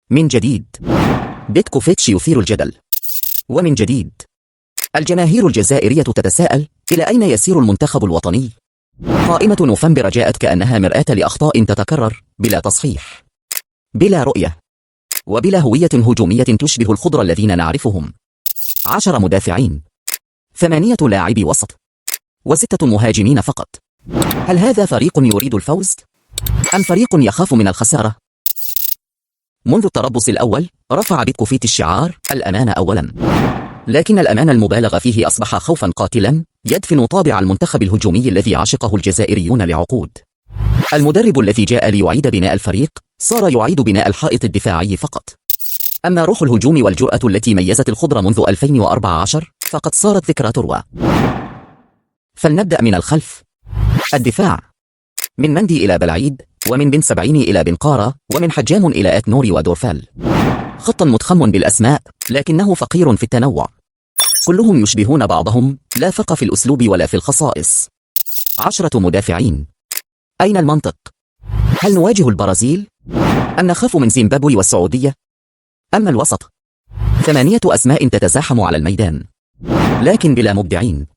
من جديد بيتكوفيتش يثير الجدل. ومن جديد الجماهير الجزائرية تتساءل إلى أين يسير المنتخب الوطني؟ قائمة نوفمبر جاءت كأنها مرآة لأخطاء تتكرر بلا تصحيح، بلا رؤية، وبلا هوية هجومية تشبه الخضر الذين نعرفهم. 10 مدافعين، 8 لاعبي وسط، و6 مهاجمين فقط. هل هذا فريق يريد الفوز؟ أم فريق يخاف من الخسارة؟ منذ التربص الأول رفع بيتكوفيتش الشعار الأمان أولا، لكن الأمان المبالغ فيه أصبح خوفا قاتلا يدفن طابع المنتخب الهجومي الذي عشقه الجزائريون لعقود. المدرب الذي جاء ليعيد بناء الفريق صار يعيد بناء الحائط الدفاعي فقط. أما روح الهجوم والجرأة التي ميزت الخضر منذ 2014 فقد صارت ذكرى تروى. فلنبدأ من الخلف. الدفاع، من مندي إلى بلعيد، ومن بن سبعيني إلى بن قارة، ومن حجام إلى أتنوري ودورفال. خط مضخم بالأسماء لكنه فقير في التنوع. كلهم يشبهون بعضهم لا فرق في الأسلوب ولا في الخصائص. 10 مدافعين. أين المنطق؟ هل نواجه البرازيل؟ أم نخاف من زيمبابوي والسعودية؟ أما الوسط 8 أسماء تتزاحم على الميدان لكن بلا مبدعين.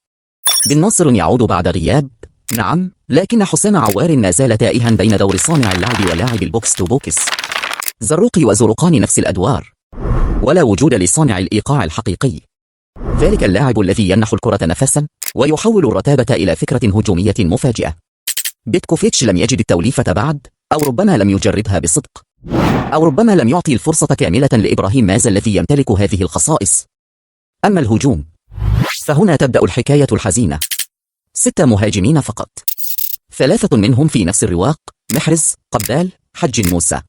بن ناصر يعود بعد غياب، نعم، لكن حسام عوار ما زال تائها بين دور صانع اللعب ولاعب البوكس تو بوكس. زروقي وزرقان نفس الأدوار، ولا وجود لصانع الإيقاع الحقيقي، ذلك اللاعب الذي يمنح الكرة نفسا ويحول الرتابة إلى فكرة هجومية مفاجئة. بيتكوفيتش لم يجد التوليفة بعد، أو ربما لم يجربها بصدق، أو ربما لم يعطي الفرصة كاملة لإبراهيم مازا الذي يمتلك هذه الخصائص. أما الهجوم فهنا تبدأ الحكاية الحزينة. 6 مهاجمين فقط، 3 منهم في نفس الرواق، محرز، قبال، حج موسى.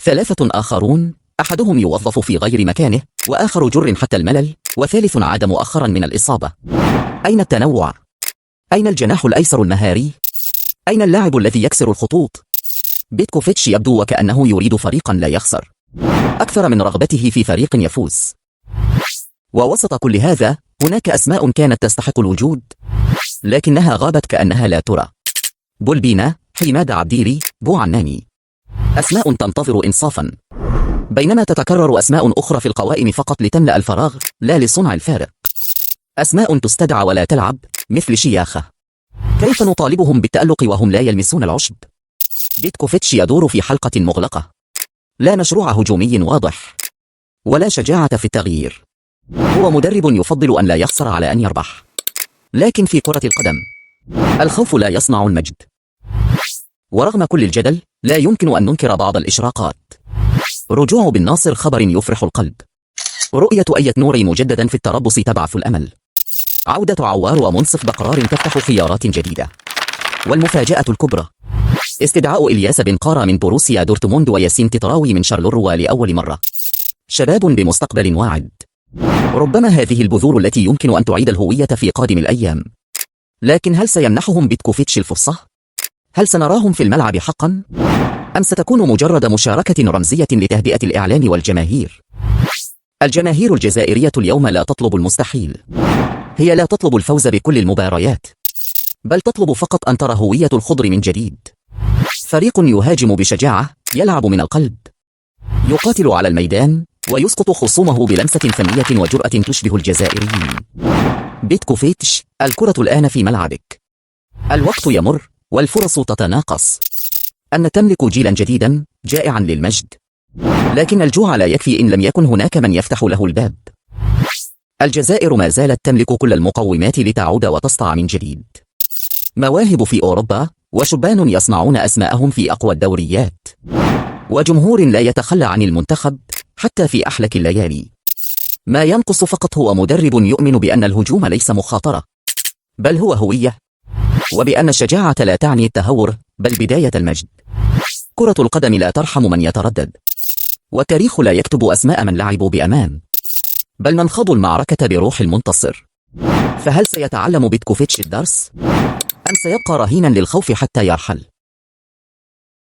3 آخرون، أحدهم يوظف في غير مكانه، وآخر جر حتى الملل، وثالث عاد مؤخرا من الإصابة. أين التنوع؟ أين الجناح الأيسر المهاري؟ أين اللاعب الذي يكسر الخطوط؟ بيتكوفيتش يبدو وكأنه يريد فريقا لا يخسر أكثر من رغبته في فريق يفوز. ووسط كل هذا هناك أسماء كانت تستحق الوجود لكنها غابت كأنها لا ترى. بولبينا، حماد عبديري، بو عناني. أسماء تنتظر إنصافا، بينما تتكرر أسماء أخرى في القوائم فقط لتملأ الفراغ لا لصنع الفارق. أسماء تستدعى ولا تلعب مثل شياخة. كيف نطالبهم بالتألق وهم لا يلمسون العشب؟ بيتكوفيتش يدور في حلقة مغلقة، لا مشروع هجومي واضح ولا شجاعة في التغيير. هو مدرب يفضل أن لا يخسر على أن يربح، لكن في كرة القدم الخوف لا يصنع المجد. ورغم كل الجدل لا يمكن أن ننكر بعض الإشراقات. رجوع بن ناصر خبر يفرح القلب، رؤية أية نوري مجددا في التربص تبعث الأمل، عودة عوار ومنصف بقرار تفتح خيارات جديدة. والمفاجأة الكبرى استدعاء إلياس بن قارة من بوروسيا دورتموند وياسين تطراوي من شارلوروا لأول مرة. شباب بمستقبل واعد. ربما هذه البذور التي يمكن أن تعيد الهوية في قادم الأيام. لكن هل سيمنحهم بيتكوفيتش الفرصة؟ هل سنراهم في الملعب حقا؟ أم ستكون مجرد مشاركة رمزية لتهدئة الإعلام والجماهير؟ الجماهير الجزائرية اليوم لا تطلب المستحيل، هي لا تطلب الفوز بكل المباريات، بل تطلب فقط أن ترى هوية الخضر من جديد. فريق يهاجم بشجاعة، يلعب من القلب، يقاتل على الميدان ويسقط خصومه بلمسة فنية وجرأة تشبه الجزائريين. بيتكوفيتش، الكرة الآن في ملعبك. الوقت يمر والفرص تتناقص. أن تملك جيلا جديدا جائعا للمجد، لكن الجوع لا يكفي إن لم يكن هناك من يفتح له الباب. الجزائر ما زالت تملك كل المقومات لتعود وتسطع من جديد. مواهب في أوروبا، وشبان يصنعون أسماءهم في أقوى الدوريات، وجمهور لا يتخلى عن المنتخب حتى في أحلك الليالي. ما ينقص فقط هو مدرب يؤمن بأن الهجوم ليس مخاطرة، بل هو هوية، وبأن الشجاعة لا تعني التهور بل بداية المجد. كرة القدم لا ترحم من يتردد، والتاريخ لا يكتب أسماء من لعبوا بأمان، بل من خاضوا المعركة بروح المنتصر. فهل سيتعلم بيتكوفيتش الدرس؟ أم سيبقى رهينا للخوف حتى يرحل؟